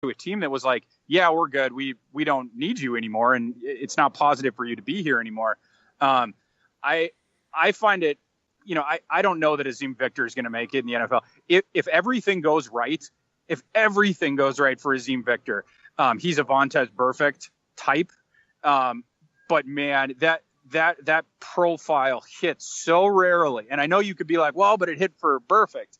to a team that was like, yeah, we're good. We don't need you anymore. And it's not positive for you to be here anymore. I find it, I don't know that Azim Victor is going to make it in the NFL. If everything goes right, for Azim Victor, he's a Vontaze Burfict type. But man, that profile hits so rarely. And I know you could be like, well, but it hit for Burfict.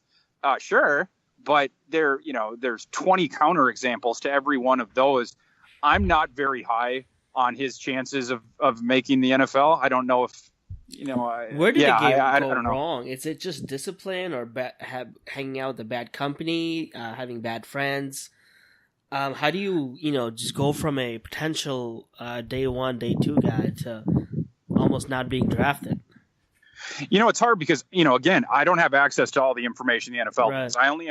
Sure. But there's 20 counter examples to every one of those. I'm not very high on his chances of making the NFL. I don't know if, where did the game go I don't know. wrong? Is it just discipline or hanging out with a bad company, having bad friends? How do you, just go from a potential day 1, day 2 guy to almost not being drafted? It's hard because, again, I don't have access to all the information the NFL does. I only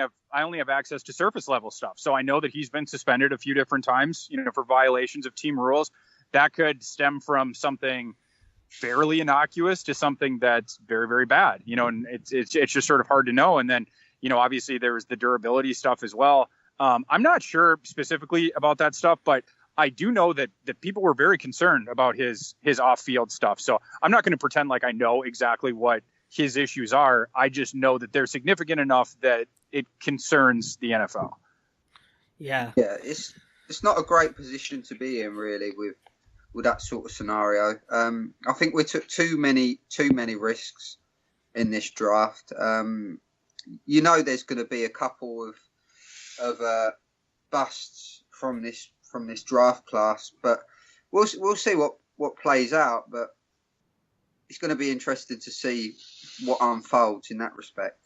have access to surface level stuff. So I know that he's been suspended a few different times, for violations of team rules. That could stem from something fairly innocuous to something that's very, very bad, and it's just sort of hard to know. And then, obviously there's the durability stuff as well. I'm not sure specifically about that stuff, but I do know that people were very concerned about his off-field stuff. So I'm not going to pretend like I know exactly what his issues are. I just know that they're significant enough that it concerns the NFL. Yeah. Yeah, it's not a great position to be in, really, with that sort of scenario. I think we took too many risks in this draft. There's going to be a couple of busts from this draft class, but we'll see what plays out. But it's going to be interesting to see what unfolds in that respect.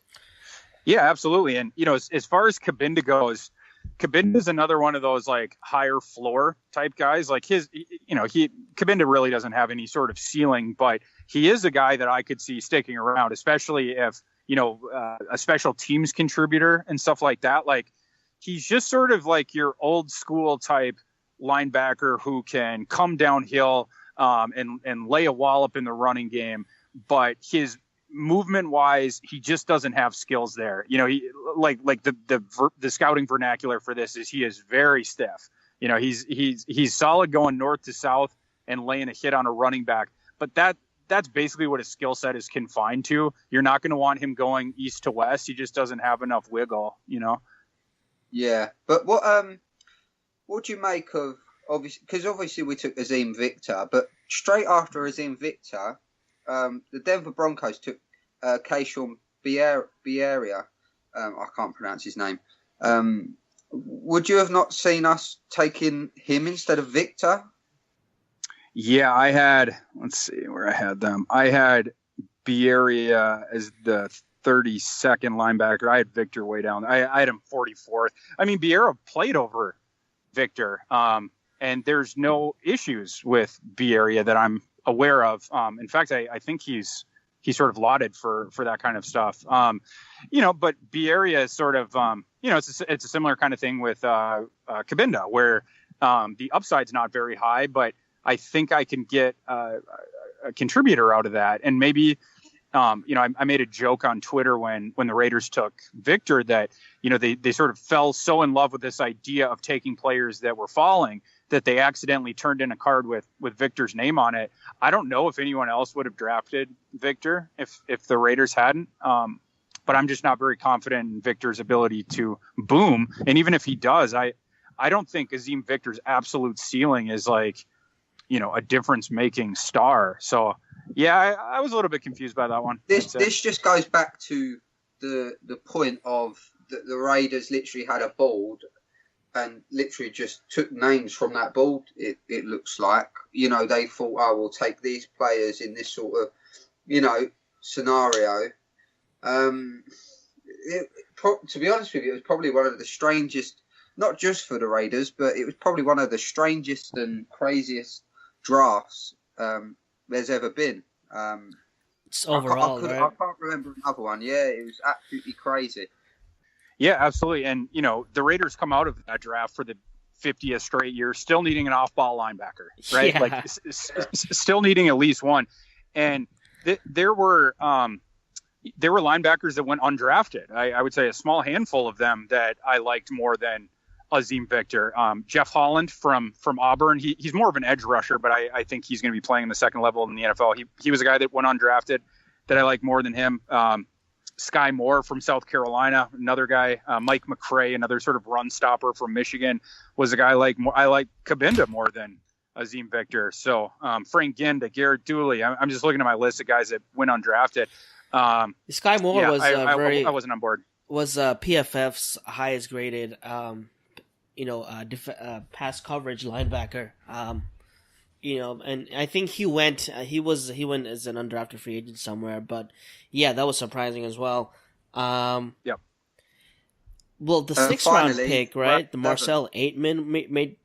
Yeah, absolutely. And as far as Kabinda goes, Kabinda's another one of those like higher floor type guys. Like Kabinda really doesn't have any sort of ceiling, but he is a guy that I could see sticking around, especially if a special teams contributor and stuff like that. Like, he's just sort of like your old school type linebacker who can come downhill and lay a wallop in the running game. But his movement wise, he just doesn't have skills there. He like the scouting vernacular for this is he is very stiff. He's solid going north to south and laying a hit on a running back. But that's basically what his skill set is confined to. You're not going to want him going east to west. He just doesn't have enough wiggle, Yeah, but what do you make of, obviously we took Azim Victor, but straight after Azim Victor, the Denver Broncos took Keyshawn Bierria. I can't pronounce his name. Would you have not seen us taking him instead of Victor? Yeah, I had, let's see where I had them. I had Bierria as the 32nd linebacker. I had Victor way down. I had him 44th. I mean, Bierria played over Victor, and there's no issues with Bierria that I'm aware of. In fact, I think he's sort of lauded for that kind of stuff. But Bierria is sort of, it's a similar kind of thing with Kabinda, where the upside's not very high, but I think I can get a contributor out of that. And maybe, I made a joke on Twitter when the Raiders took Victor that, they sort of fell so in love with this idea of taking players that were falling that they accidentally turned in a card with Victor's name on it. I don't know if anyone else would have drafted Victor if the Raiders hadn't. But I'm just not very confident in Victor's ability to boom. And even if he does, I don't think Azim Victor's absolute ceiling is like, a difference-making star. So, yeah, I was a little bit confused by that one. This just goes back to the point of the Raiders literally had a board and literally just took names from that board. It looks like, they thought, we'll take these players in this sort of, scenario. To be honest with you, it was probably one of the strangest, not just for the Raiders, but it was probably one of the strangest and craziest drafts there's ever been. It's overall, right? I can't remember another one. Yeah, it was absolutely crazy. Yeah, absolutely. And, the Raiders come out of that draft for the 50th straight year, still needing an off-ball linebacker, right? Yeah. Like, still needing at least one. And there were linebackers that went undrafted. I would say a small handful of them that I liked more than Azim Victor. Jeff Holland from Auburn. He's more of an edge rusher, but I think he's going to be playing in the second level in the NFL. He was a guy that went undrafted that I like more than him. Sky Moore from South Carolina, another guy. Mike McCray, another sort of run stopper from Michigan, was a guy I like Kabinda more than Azim Victor. So Frank Ginda, Garrett Dooley. I'm just looking at my list of guys that went undrafted. Sky Moore was I wasn't on board. Was PFF's highest graded, pass coverage linebacker. And I think he went as an undrafted free agent somewhere, but yeah, that was surprising as well. Yep. Well, the sixth round pick, right? The Marcel Aitman made.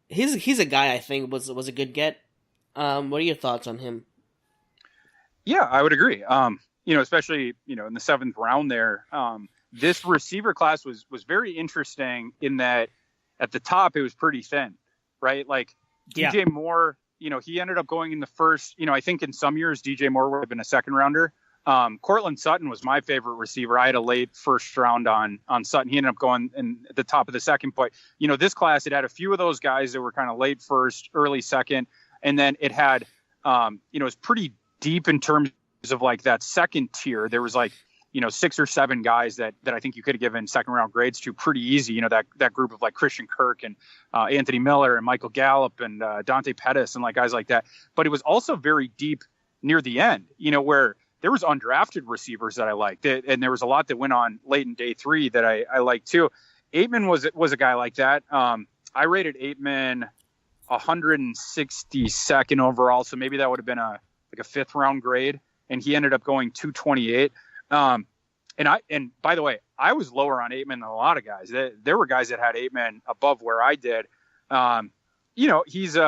He's a guy I think was a good get. What are your thoughts on him? Yeah, I would agree. Especially in the seventh round there. This receiver class was very interesting in that at the top it was pretty thin, right? Like DJ Moore, he ended up going in the first. I think in some years DJ Moore would have been a second rounder. Cortland Sutton was my favorite receiver. I had a late first round on Sutton. He ended up going at the top of the second. But this class, it had a few of those guys that were kind of late first, early second, and then it had it was pretty deep in terms of like that second tier. There was like 6 or 7 guys that I think you could have given second round grades to pretty easy. That group of like Christian Kirk and Anthony Miller and Michael Gallup and Dante Pettis and like guys like that. But it was also very deep near the end, where there was undrafted receivers that I liked, and there was a lot that went on late in day 3 that I liked too. Aitman was a guy like that. I rated Aitman 162nd overall, so maybe that would have been a 5th round grade, and he ended up going 228. And by the way, I was lower on Aitman than a lot of guys. There were guys that had Aitman above where I did. He's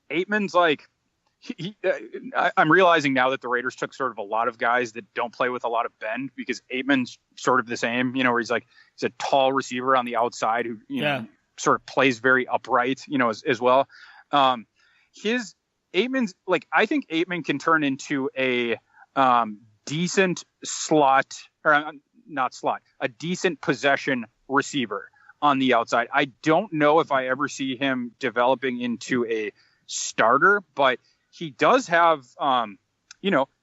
Aitman's like, I'm realizing now that the Raiders took sort of a lot of guys that don't play with a lot of bend, because Aitman's sort of the same, where he's a tall receiver on the outside who, sort of plays very upright, as well. Aitman's like, I think Aitman can turn into a, decent slot, or not slot, a decent possession receiver on the outside. I don't know if I ever see him developing into a starter, but he does have,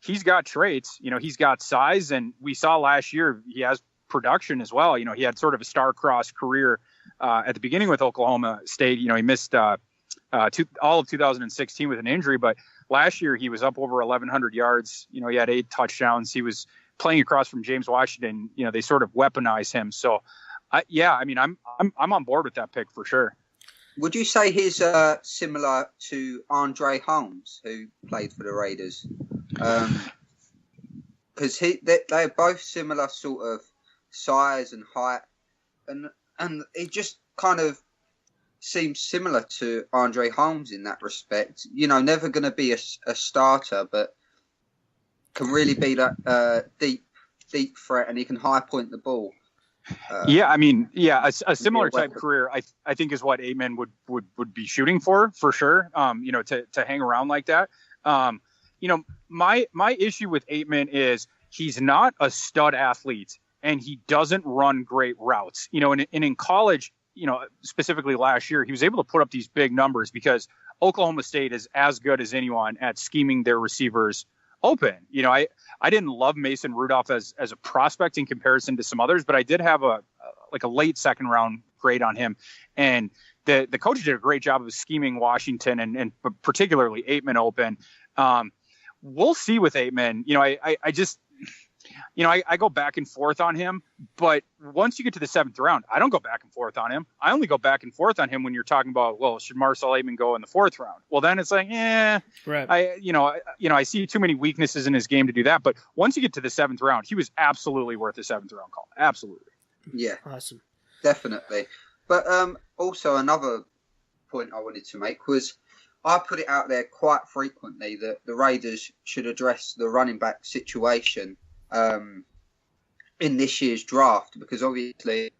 he's got traits, he's got size, and we saw last year he has production as well. He had sort of a star-crossed career at the beginning with Oklahoma State. He missed all of 2016 with an injury, but last year he was up over 1,100 yards. He had 8 touchdowns. He was playing across from James Washington. They sort of weaponized him. So, I'm on board with that pick for sure. Would you say he's similar to Andre Holmes, who played for the Raiders? Because they're both similar sort of size and height, and it just kind of seems similar to Andre Holmes in that respect. Never going to be a starter, but can really be that deep threat, and he can high point the ball. A similar type career, I think, is what Aitman would be shooting for sure. To hang around like that. My issue with Aitman is he's not a stud athlete, and he doesn't run great routes. And in college, specifically last year, he was able to put up these big numbers because Oklahoma State is as good as anyone at scheming their receivers open. I didn't love Mason Rudolph as a prospect in comparison to some others, but I did have a late second round grade on him. And the coach did a great job of scheming Washington and particularly Aitman open. We'll see with Aitman. I go back and forth on him, but once you get to the 7th round, I don't go back and forth on him. I only go back and forth on him when you're talking about, well, should Marcel Aitman go in the 4th round? Well, then it's like, right. I see too many weaknesses in his game to do that. But once you get to the 7th round, he was absolutely worth a 7th round call. Absolutely. Yeah. Awesome. Definitely. But also another point I wanted to make was, I put it out there quite frequently that the Raiders should address the running back situation in this year's draft, because obviously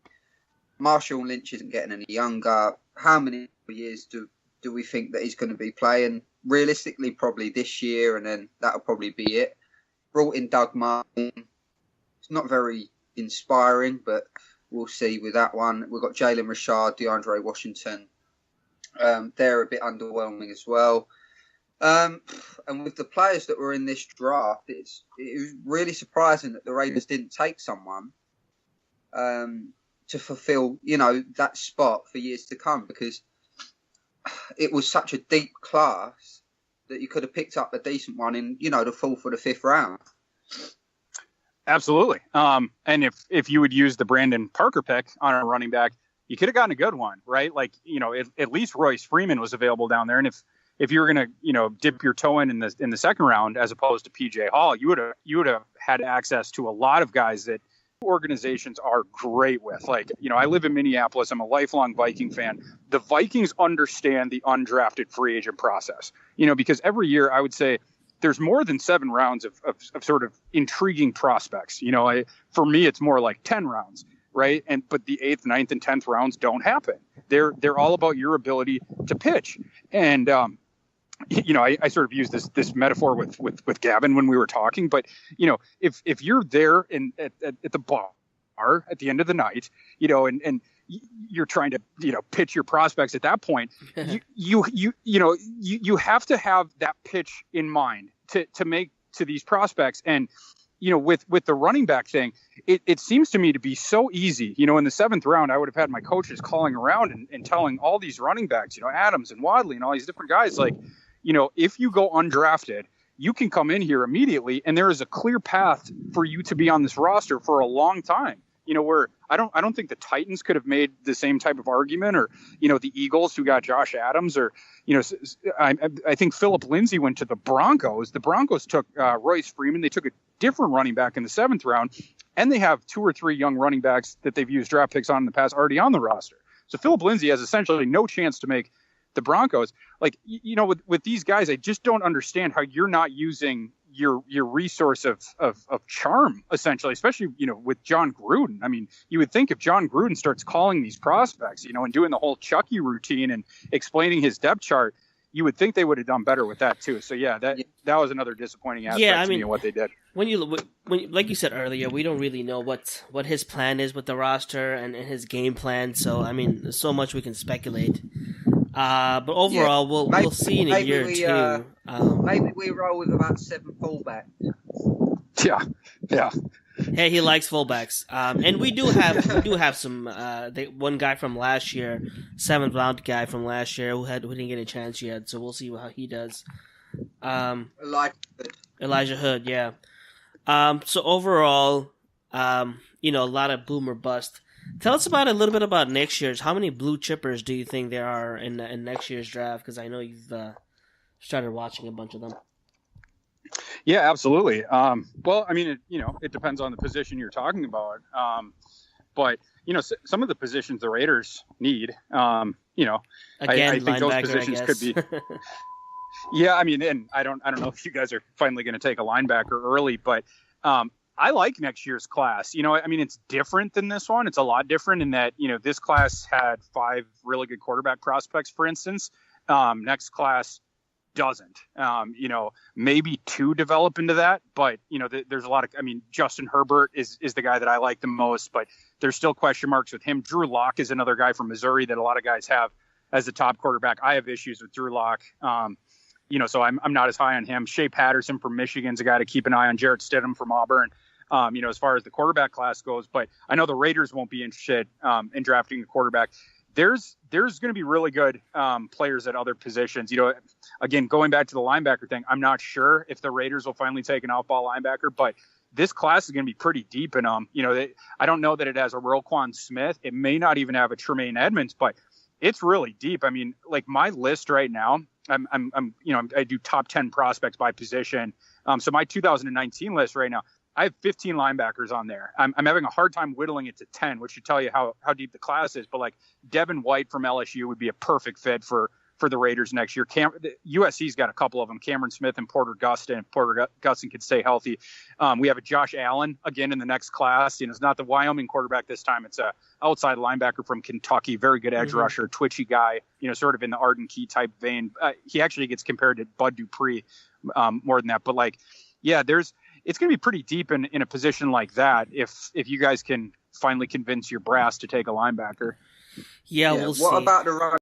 Marshall Lynch isn't getting any younger. How many years do we think that he's going to be playing? Realistically, probably this year, and then that'll probably be it. Brought in Doug Martin. It's not very inspiring, but we'll see with that one. We've got Jalen Richard, DeAndre Washington. They're a bit underwhelming as well. And with the players that were in this draft, it was really surprising that the Raiders didn't take someone to fulfill, that spot for years to come, because it was such a deep class that you could have picked up a decent one in, the 4th or the 5th round. Absolutely. And if you would use the Brandon Parker pick on a running back, you could have gotten a good one, right? Like, at least Royce Freeman was available down there. And if you were going to, dip your toe in the second round, as opposed to PJ Hall, you would have had access to a lot of guys that organizations are great with. Like, I live in Minneapolis. I'm a lifelong Viking fan. The Vikings understand the undrafted free agent process, because every year I would say there's more than 7 rounds of sort of intriguing prospects. For me, it's more like 10 rounds. Right. But the 8th, 9th, and 10th rounds don't happen. They're all about your ability to pitch. And, I sort of use this metaphor with Gavin when we were talking, but, if you're there at the bar at the end of the night, and you're trying to, pitch your prospects at that point, you have to have that pitch in mind to make to these prospects. And, with the running back thing, it seems to me to be so easy. In the 7th round, I would have had my coaches calling around and telling all these running backs, Adams and Wadley and all these different guys, like, if you go undrafted, you can come in here immediately and there is a clear path for you to be on this roster for a long time. Where I don't think the Titans could have made the same type of argument, or, the Eagles who got Josh Adams, or, I think Philip Lindsay went to the Broncos. The Broncos took Royce Freeman. They took a different running back in the 7th round, and they have 2 or 3 young running backs that they've used draft picks on in the past already on the roster. So Philip Lindsay has essentially no chance to make the Broncos. Like, with these guys, I just don't understand how you're not using your resource of charm, essentially, especially, with John Gruden. I mean, you would think if John Gruden starts calling these prospects, and doing the whole Chucky routine and explaining his depth chart, you would think they would have done better with that too. So yeah, that was another disappointing aspect to me of what they did. When you like you said earlier, we don't really know what his plan is with the roster and his game plan. So I mean, there's so much we can speculate. But overall, we'll see in a year or two. Maybe we roll with about 7 fullbacks. Yeah. Hey, he likes fullbacks. And we do have some. One guy from last year, 7th round guy from last year who didn't get a chance yet. So we'll see how he does. Elijah Hood, yeah. So overall, a lot of boom or bust. Tell us about a little bit about next year's. How many blue chippers do you think there are in next year's draft? Because I know you've started watching a bunch of them. Yeah, absolutely. Well, I mean, it depends on the position you're talking about. But some of the positions the Raiders need. Again, I think those positions could be. Yeah, I mean, and I don't know if you guys are finally going to take a linebacker early, but I like next year's class. I mean, it's different than this one. It's a lot different in that, this class had 5 really good quarterback prospects, for instance. Next class doesn't. Maybe 2 develop into that, but, there's a lot of, Justin Herbert is the guy that I like the most, but there's still question marks with him. Drew Lock is another guy from Missouri that a lot of guys have as the top quarterback. I have issues with Drew Lock. So I'm not as high on him. Shea Patterson from Michigan's a guy to keep an eye on. Jarrett Stidham from Auburn. As far as the quarterback class goes, but I know the Raiders won't be interested in drafting a quarterback. There's going to be really good players at other positions. Again, going back to the linebacker thing, I'm not sure if the Raiders will finally take an off-ball linebacker, but this class is going to be pretty deep in them. I don't know that it has a Roquan Smith. It may not even have a Tremaine Edmonds, but it's really deep. I mean, like my list right now, I do top 10 prospects by position. So my 2019 list right now, I have 15 linebackers on there. I'm having a hard time whittling it to 10, which should tell you how deep the class is. But like Devin White from LSU would be a perfect fit for the Raiders next year. USC's got a couple of them, Cameron Smith and Porter Gustin. If Porter Gustin could stay healthy. We have a Josh Allen again in the next class. It's not the Wyoming quarterback this time. It's a outside linebacker from Kentucky, very good edge rusher, twitchy guy, sort of in the Arden Key type vein. He actually gets compared to Bud Dupree more than that. But like, yeah, it's going to be pretty deep in a position like that if you guys can finally convince your brass to take a linebacker. Yeah, we'll see. What about the